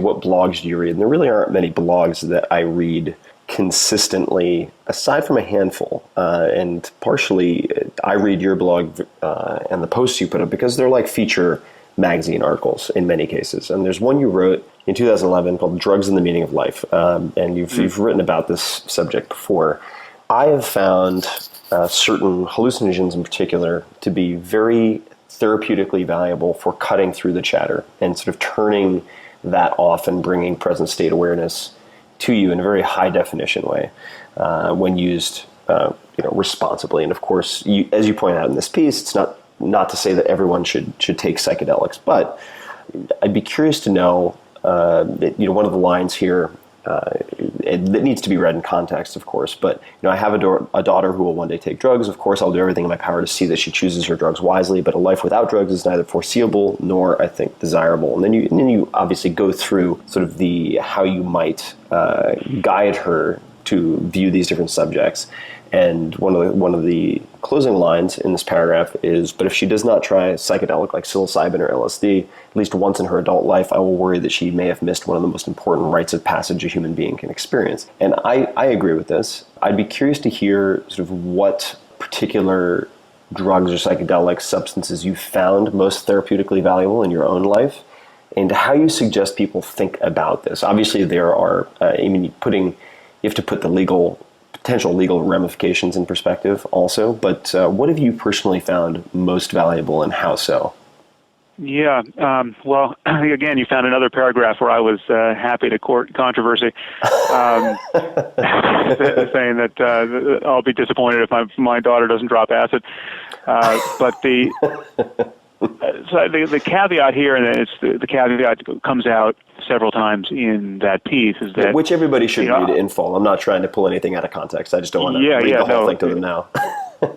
what blogs do you read? And there really aren't many blogs that I read consistently, aside from a handful. And partially, I read your blog and the posts you put up because they're like feature magazine articles in many cases. And there's one you wrote in 2011 called Drugs and the Meaning of Life. And you've written about this subject before. I have found certain hallucinogens in particular to be very therapeutically valuable for cutting through the chatter and sort of turning that off and bringing present state awareness to you in a very high definition way when used responsibly. And of course, as you point out in this piece, it's not to say that everyone should take psychedelics, but I'd be curious to know, one of the lines here, it needs to be read in context, of course, but I have a daughter who will one day take drugs. Of course, I'll do everything in my power to see that she chooses her drugs wisely, but a life without drugs is neither foreseeable nor, I think, desirable. And then you obviously go through sort of how you might guide her to view these different subjects. And one of the closing lines in this paragraph is, but if she does not try a psychedelic like psilocybin or LSD, at least once in her adult life, I will worry that she may have missed one of the most important rites of passage a human being can experience. And I agree with this. I'd be curious to hear sort of what particular drugs or psychedelic substances you found most therapeutically valuable in your own life, and how you suggest people think about this. Obviously, there are, you have to put the potential legal ramifications in perspective also, but what have you personally found most valuable and how so? Yeah, well, again, you found another paragraph where I was happy to court controversy, saying that I'll be disappointed if my daughter doesn't drop acid. But the caveat here, and the caveat comes out several times in that piece, is that which everybody should read in full. I'm not trying to pull anything out of context. I just don't want to read the whole thing to them now.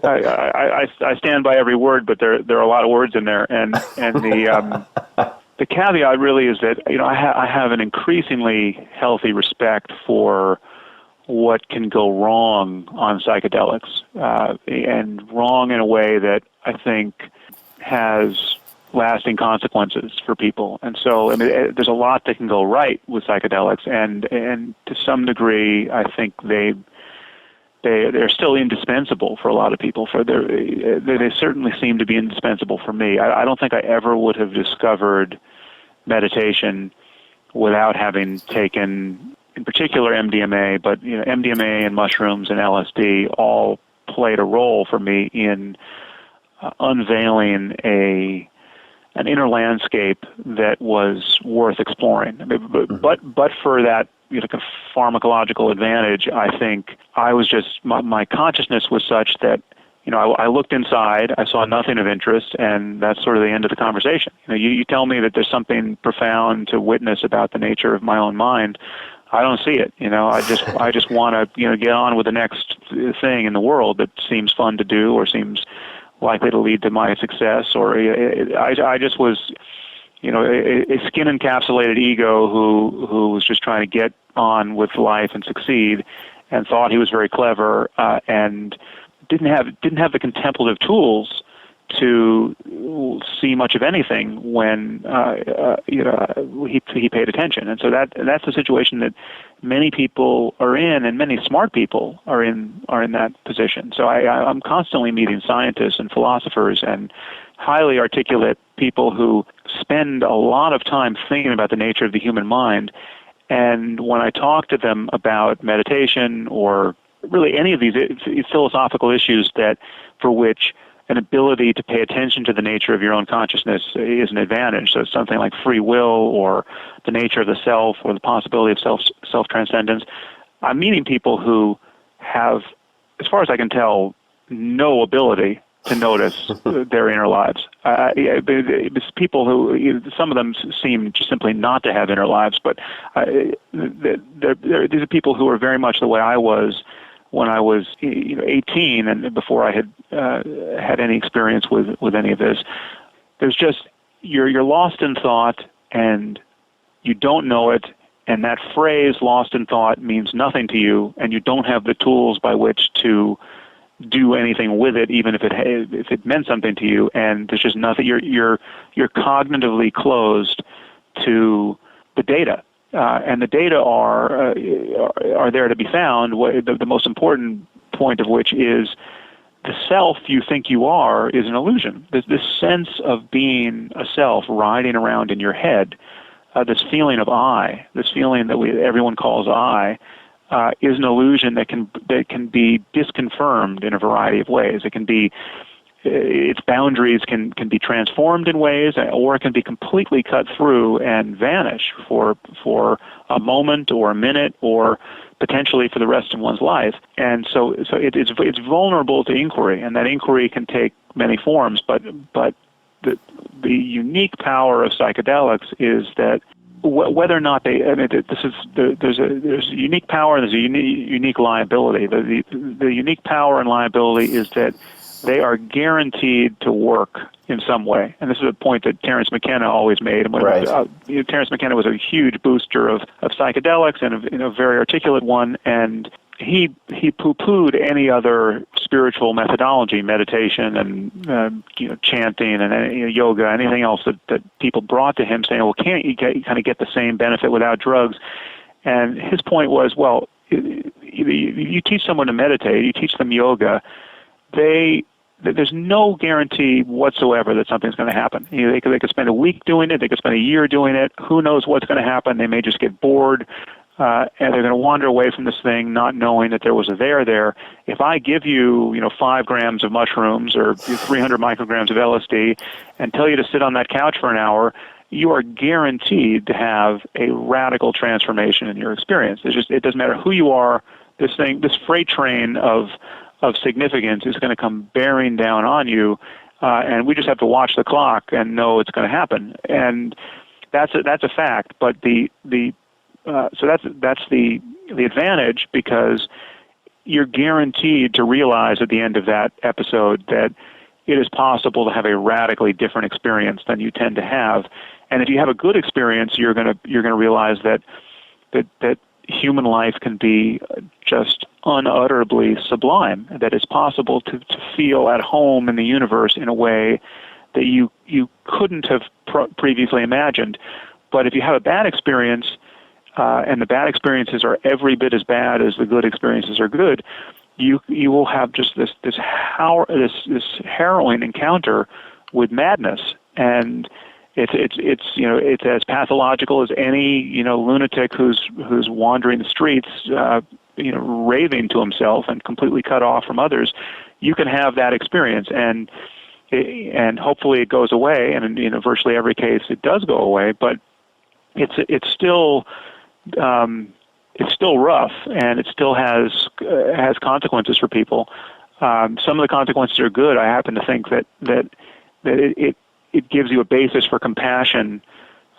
I stand by every word, but there are a lot of words in there, and the caveat really is that I have an increasingly healthy respect for what can go wrong on psychedelics, and wrong in a way that I think has lasting consequences for people. And so, there's a lot that can go right with psychedelics, and to some degree, I think they're still indispensable for a lot of people. They certainly seem to be indispensable for me. I don't think I ever would have discovered meditation without having taken, in particular, MDMA, but MDMA and mushrooms and LSD all played a role for me in unveiling an inner landscape that was worth exploring. But for that pharmacological advantage, I think I was just my consciousness was such that I looked inside, I saw nothing of interest, and that's sort of the end of the conversation. You tell me that there's something profound to witness about the nature of my own mind. I don't see it. I just want to get on with the next thing in the world that seems fun to do or seems likely to lead to my success, or I just was, a skin-encapsulated ego who was just trying to get on with life and succeed, and thought he was very clever, and didn't have the contemplative tools to see much of anything when he paid attention. And so that's the situation that many people are in, and many smart people are in that position. So I'm constantly meeting scientists and philosophers and highly articulate people who spend a lot of time thinking about the nature of the human mind. And when I talk to them about meditation or really any of these philosophical issues for which an ability to pay attention to the nature of your own consciousness is an advantage. So something like free will or the nature of the self or the possibility of self-transcendence. I'm meeting people who have, as far as I can tell, no ability to notice their inner lives. It's people who, some of them seem just simply not to have inner lives, but these are people who are very much the way I was when I was 18 and before I had had any experience with any of this. There's just, you're lost in thought and you don't know it, and that phrase lost in thought means nothing to you, and you don't have the tools by which to do anything with it, even if it meant something to you, and there's just nothing. You're cognitively closed to the data and the data are there to be found. The most important point of which is the self you think you are is an illusion. This sense of being a self riding around in your head, this feeling of I, this feeling that everyone calls I, is an illusion that can be disconfirmed in a variety of ways. It can be its boundaries can be transformed in ways, or it can be completely cut through and vanish for a moment or a minute, or potentially for the rest of one's life. And so it's vulnerable to inquiry, and that inquiry can take many forms. But the unique power of psychedelics is that whether or not there's a unique power and there's a unique liability. The unique power and liability is that they are guaranteed to work in some way. And this is a point that Terence McKenna always made. Right. Terence McKenna was a huge booster of psychedelics and a very articulate one. And he poo-pooed any other spiritual methodology, meditation and chanting and yoga, anything else that people brought to him, saying, well, can't you kind of get the same benefit without drugs? And his point was, well, you teach someone to meditate, you teach them yoga, there's no guarantee whatsoever that something's going to happen. They could spend a week doing it, they could spend a year doing it, who knows what's going to happen, they may just get bored, and they're going to wander away from this thing not knowing that there was a there. If I give you, 5 grams of mushrooms or 300 micrograms of LSD and tell you to sit on that couch for an hour, you are guaranteed to have a radical transformation in your experience. It doesn't matter who you are, this freight train of significance is going to come bearing down on you, and we just have to watch the clock and know it's going to happen. And that's a fact. But so that's the advantage, because you're guaranteed to realize at the end of that episode that it is possible to have a radically different experience than you tend to have. And if you have a good experience, you're going to realize that human life can be just unutterably sublime, that it's possible to feel at home in the universe in a way that you couldn't have previously imagined. But if you have a bad experience, and the bad experiences are every bit as bad as the good experiences are good, you will have just this harrowing encounter with madness, and it's as pathological as any lunatic who's wandering the streets, raving to himself and completely cut off from others. You can have that experience, and hopefully it goes away. And in virtually every case, it does go away. But it's still rough, and it still has consequences for people. Some of the consequences are good. I happen to think that it gives you a basis for compassion,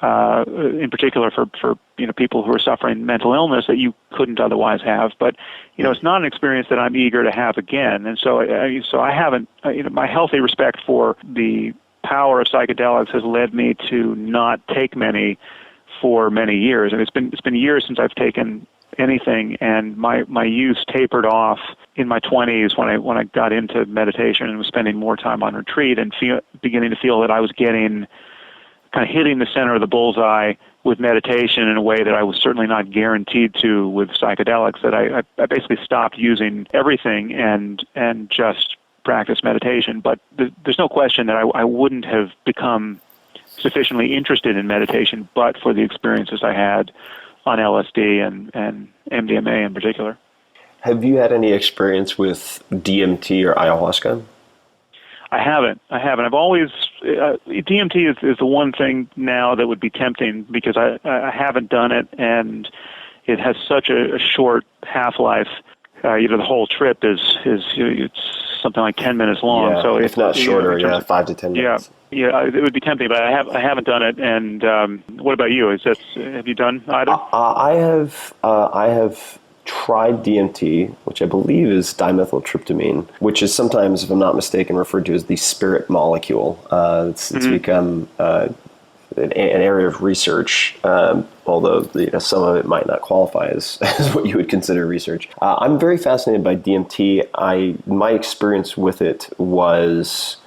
in particular for people who are suffering mental illness that you couldn't otherwise have. But it's not an experience that I'm eager to have again. And so I haven't. My healthy respect for the power of psychedelics has led me to not take many for many years. And it's been years since I've taken anything, and my use tapered off in my 20s when I got into meditation and was spending more time on retreat and beginning to feel that I was getting kind of hitting the center of the bullseye with meditation in a way that I was certainly not guaranteed to with psychedelics, that I basically stopped using everything and just practiced meditation. But there's no question that I wouldn't have become sufficiently interested in meditation but for the experiences I had on LSD and MDMA in particular. Have you had any experience with DMT or ayahuasca? I haven't. I've always DMT is the one thing now that would be tempting, because I haven't done it, and it has such a short half-life. The whole trip is it's something like 10 minutes long. Yeah, so if not shorter, 5 to 10 minutes. Yeah, it would be tempting, but I haven't done it. And what about you? Have you done either? I have tried DMT, which I believe is dimethyltryptamine, which is sometimes, if I'm not mistaken, referred to as the spirit molecule. It's become an area of research, although some of it might not qualify as what you would consider research. I'm very fascinated by DMT. My experience with it was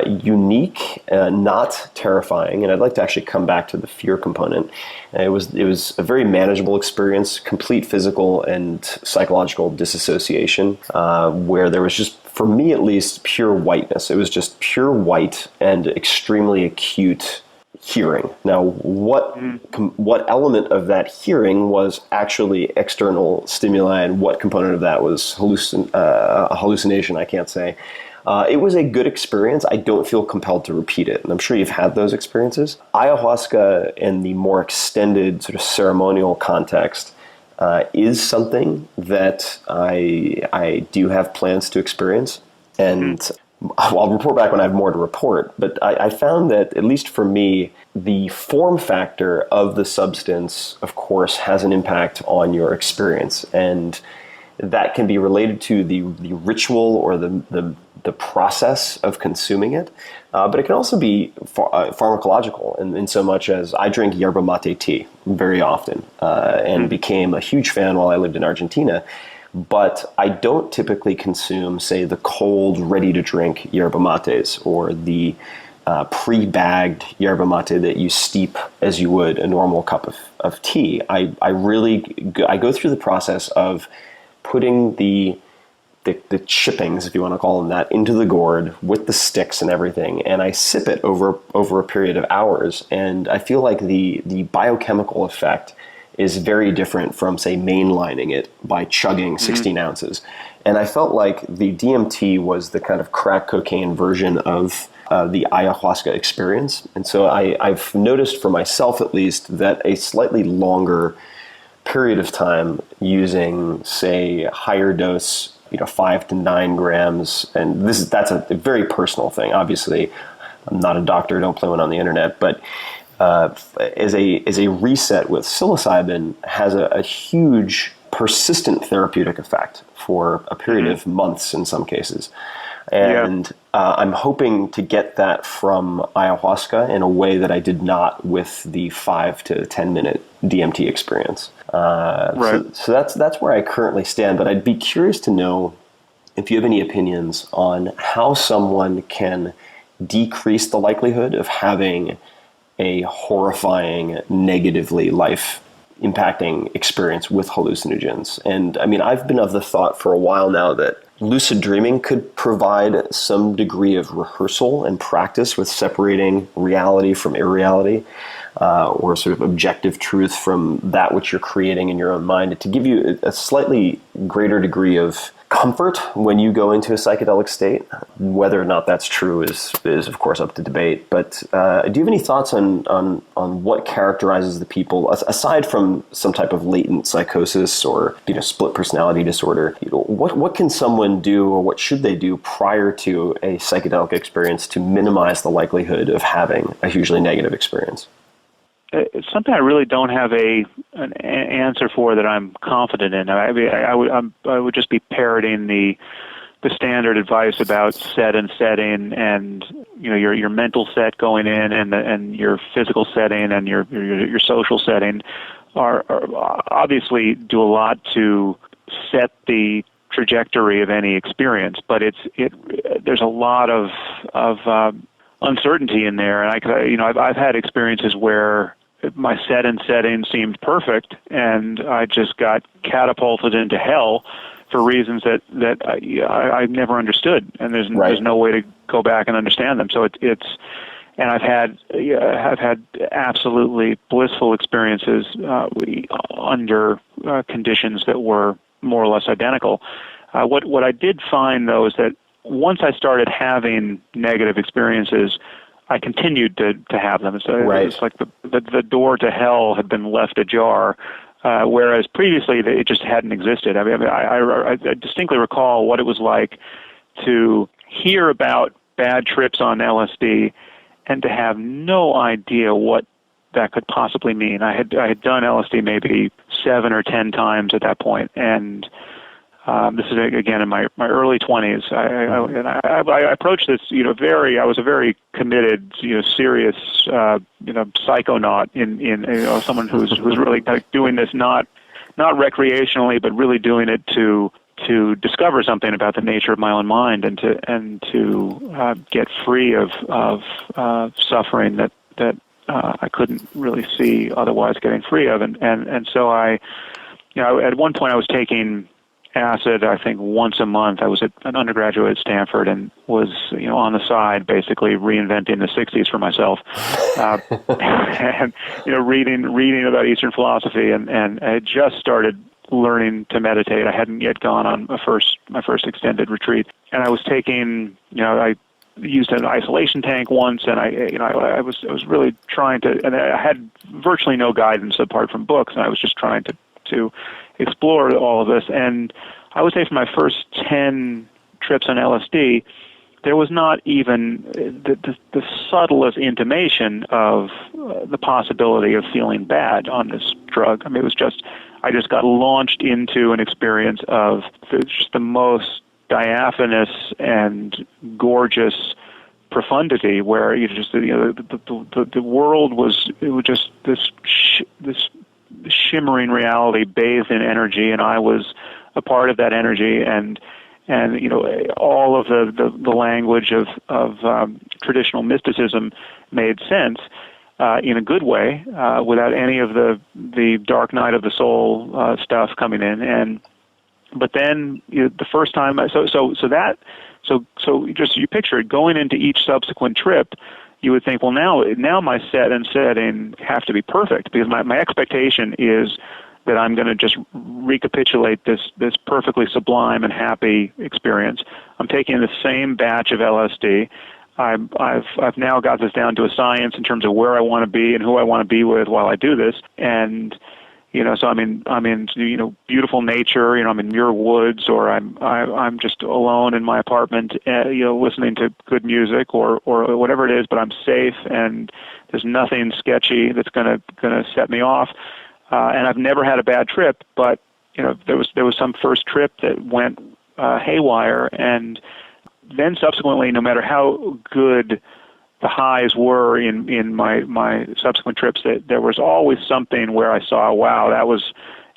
unique, not terrifying, and I'd like to actually come back to the fear component. It was a very manageable experience, complete physical and psychological disassociation, where there was just, for me at least, pure whiteness. It was just pure white and extremely acute hearing. Now, what element of that hearing was actually external stimuli, and what component of that was a hallucination, I can't say. It was a good experience. I don't feel compelled to repeat it, and I'm sure you've had those experiences. Ayahuasca in the more extended sort of ceremonial context is something that I do have plans to experience, and I'll report back when I have more to report, but I found that, at least for me, the form factor of the substance, of course, has an impact on your experience, and that can be related to the ritual or the process of consuming it, but it can also be pharmacological in so much as I drink yerba mate tea very often and became a huge fan while I lived in Argentina. But I don't typically consume, say, the cold, ready-to-drink yerba mates or the pre-bagged yerba mate that you steep as you would a normal cup of tea. I go through the process of putting the chippings, if you want to call them that, into the gourd with the sticks and everything, and I sip it over a period of hours, and I feel like the biochemical effect is very different from, say, mainlining it by chugging 16 ounces. And I felt like the DMT was the kind of crack cocaine version of the ayahuasca experience. And so I've noticed for myself, at least, that a slightly longer period of time using, say, higher dose, 5 to 9 grams, and that's a very personal thing. Obviously, I'm not a doctor, don't play one on the internet, but as a reset with psilocybin has a huge persistent therapeutic effect for a period of months in some cases. And I'm hoping to get that from ayahuasca in a way that I did not with the 5 to 10 minute DMT experience. So that's where I currently stand, but I'd be curious to know if you have any opinions on how someone can decrease the likelihood of having a horrifying, negatively life-impacting experience with hallucinogens. And I mean, I've been of the thought for a while now that lucid dreaming could provide some degree of rehearsal and practice with separating reality from irreality, or sort of objective truth from that which you're creating in your own mind, to give you a slightly greater degree of comfort when you go into a psychedelic state. Whether or not that's true is of course up to debate. But do you have any thoughts on what characterizes the people, aside from some type of latent psychosis or split personality disorder? What can someone do, or what should they do prior to a psychedelic experience to minimize the likelihood of having a hugely negative experience? It's something I really don't have an answer for that I'm confident in. I would just be parroting the standard advice about set and setting, and your mental set going in, and your physical setting, and your social setting are obviously do a lot to set the trajectory of any experience. But there's a lot of uncertainty in there, and I've had experiences where my set and setting seemed perfect, and I just got catapulted into hell for reasons that I never understood, and there's no way to go back and understand them. So and I've had absolutely blissful experiences under conditions that were more or less identical. What I did find, though, is that once I started having negative experiences, I continued to have them. It's like the door to hell had been left ajar, whereas previously it just hadn't existed. I distinctly recall what it was like to hear about bad trips on LSD and to have no idea what that could possibly mean. I had done LSD maybe 7 or 10 times at that point, and this is again in my early 20s. I approached this, I was a very committed, serious, psychonaut in someone who's really doing this not recreationally, but really doing it to to discover something about the nature of my own mind and to get free of suffering that I couldn't really see otherwise getting free of, and so I, at one point I was taking acid, I think once a month. I was an undergraduate at Stanford and was, on the side, basically reinventing the '60s for myself, and reading about Eastern philosophy, and I had just started learning to meditate. I hadn't yet gone on my first extended retreat, and I was taking, I used an isolation tank once, and I was really trying to, and I had virtually no guidance apart from books, and I was just trying to explore all of this. And I would say for my first 10 trips on LSD, there was not even the subtlest intimation of the possibility of feeling bad on this drug. I mean, it was just, I just got launched into an experience of just the most diaphanous and gorgeous profundity, where the world was, it was just this shimmering reality bathed in energy, and I was a part of that energy, and all of the language of traditional mysticism made sense in a good way, without any of the dark night of the soul stuff coming in. But then the first time, so just you picture it, going into each subsequent trip, you would think, well, now my set and setting have to be perfect, because my expectation is that I'm going to just recapitulate this perfectly sublime and happy experience. I'm taking the same batch of LSD. I've now got this down to a science in terms of where I want to be and who I want to be with while I do this, and so I'm in beautiful nature. I'm in Muir Woods, or I'm just alone in my apartment, listening to good music or whatever it is. But I'm safe, and there's nothing sketchy that's gonna set me off. And I've never had a bad trip, but there was some first trip that went haywire, and then subsequently, no matter how good the highs were in my subsequent trips, that there was always something where I saw, wow,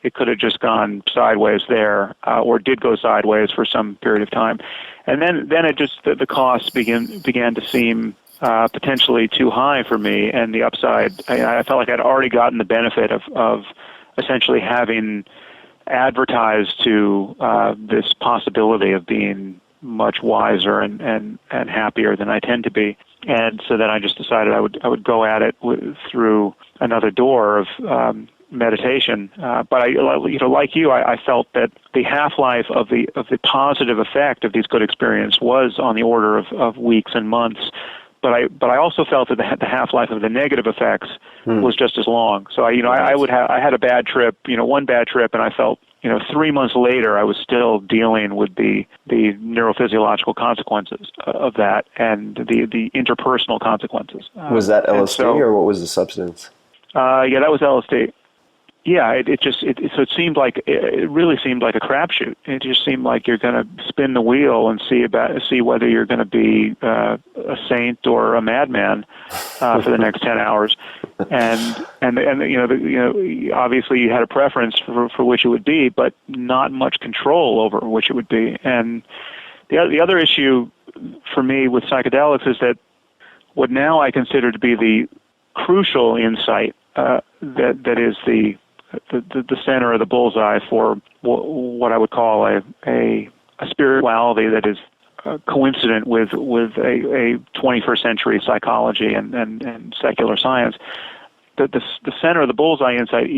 it could have just gone sideways there, or did go sideways for some period of time. And then it just, the costs began to seem potentially too high for me, and the upside, I felt like I'd already gotten the benefit of essentially having advertised to this possibility of being much wiser and happier than I tend to be. And so then I just decided I would go at it through another door of meditation. But like you, I felt that the half-life of the positive effect of these good experiences was on the order of weeks and months. But I also felt that the half-life of the negative effects was just as long. So I had a bad trip, one bad trip, and I felt 3 months later, I was still dealing with the neurophysiological consequences of that, and the interpersonal consequences. Was that LSD, or what was the substance? Yeah, that was LSD. Yeah, it seemed like, it really seemed like a crapshoot. It just seemed like you're going to spin the wheel and see whether you're going to be a saint or a madman for the next 10 hours. And obviously you had a preference for which it would be, but not much control over which it would be. And the other issue for me with psychedelics is that what now I consider to be the crucial insight that is the center of the bullseye for what I would call a spirituality that is coincident with a 21st century psychology and secular science. The center of the bullseye insight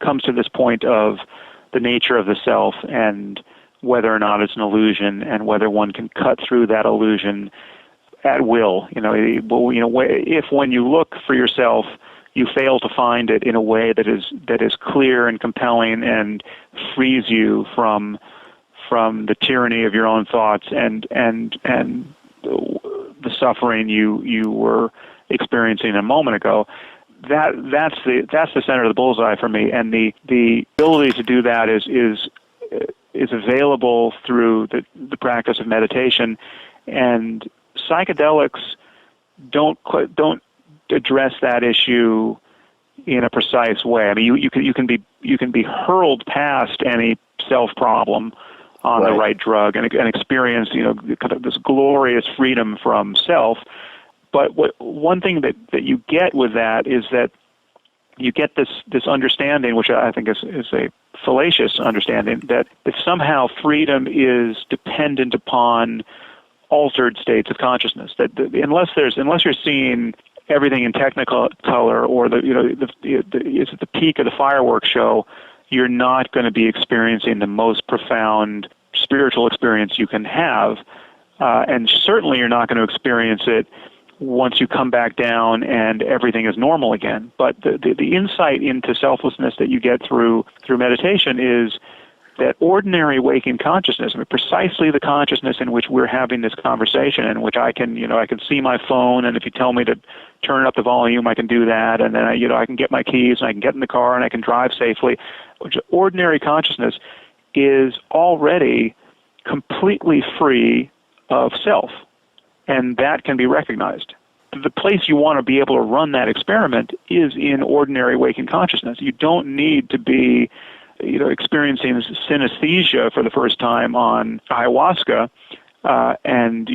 comes to this point of the nature of the self and whether or not it's an illusion, and whether one can cut through that illusion at will. If when you look for yourself, you fail to find it in a way that is clear and compelling and frees you from the tyranny of your own thoughts and the suffering you were experiencing a moment ago. That's the center of the bullseye for me, and the ability to do that is available through the practice of meditation, and psychedelics don't address that issue in a precise way. I mean, you can be hurled past any self problem on Right. the right drug and experience, kind of this glorious freedom from self. But one thing that you get with that is that you get this understanding, which I think is a fallacious understanding, that somehow freedom is dependent upon altered states of consciousness. That unless you're seeing everything in Technicolor or it's at the peak of the fireworks show, you're not going to be experiencing the most profound spiritual experience you can have, and certainly you're not going to experience it once you come back down and everything is normal again. But the insight into selflessness that you get through meditation is that ordinary waking consciousness, precisely the consciousness in which we're having this conversation, in which I can see my phone, and if you tell me to turn up the volume, I can do that, and then I can get my keys and I can get in the car and I can drive safely. Which ordinary consciousness is already completely free of self, and that can be recognized. The place you want to be able to run that experiment is in ordinary waking consciousness. You don't need to be experiencing synesthesia for the first time on ayahuasca, and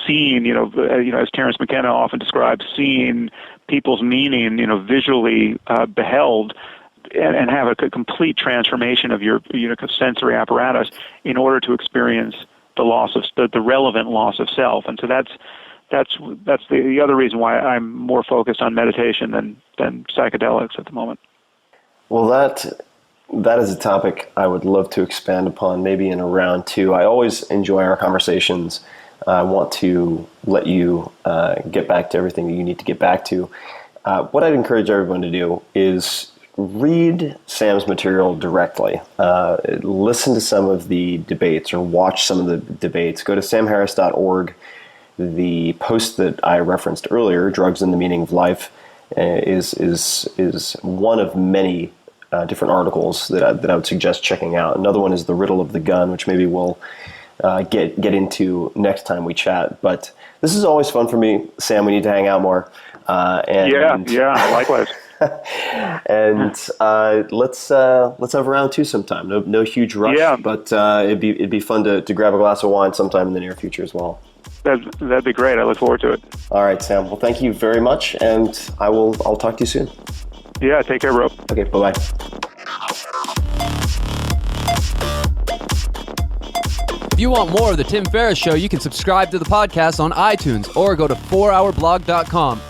seeing, as Terence McKenna often describes, seeing people's meaning, visually beheld, and have a complete transformation of your sensory apparatus in order to experience the relevant loss of self. And so that's the other reason why I'm more focused on meditation than psychedelics at the moment. Well, that is a topic I would love to expand upon, maybe in a round two. I always enjoy our conversations. I want to let you get back to everything that you need to get back to. What I'd encourage everyone to do is read Sam's material directly. Listen to some of the debates or watch some of the debates. Go to samharris.org. The post that I referenced earlier, Drugs and the Meaning of Life, is one of many different articles that I would suggest checking out. Another one is The Riddle of the Gun, which maybe we'll get into next time we chat. But this is always fun for me. Sam, we need to hang out more. Yeah, likewise. And let's have round two sometime. No huge rush, but it'd be fun to grab a glass of wine sometime in the near future as well. That'd be great. I look forward to it. All right, Sam. Well, thank you very much, and I'll talk to you soon. Yeah, take care, bro. Okay, bye-bye. If you want more of The Tim Ferriss Show, you can subscribe to the podcast on iTunes or go to 4hourblog.com.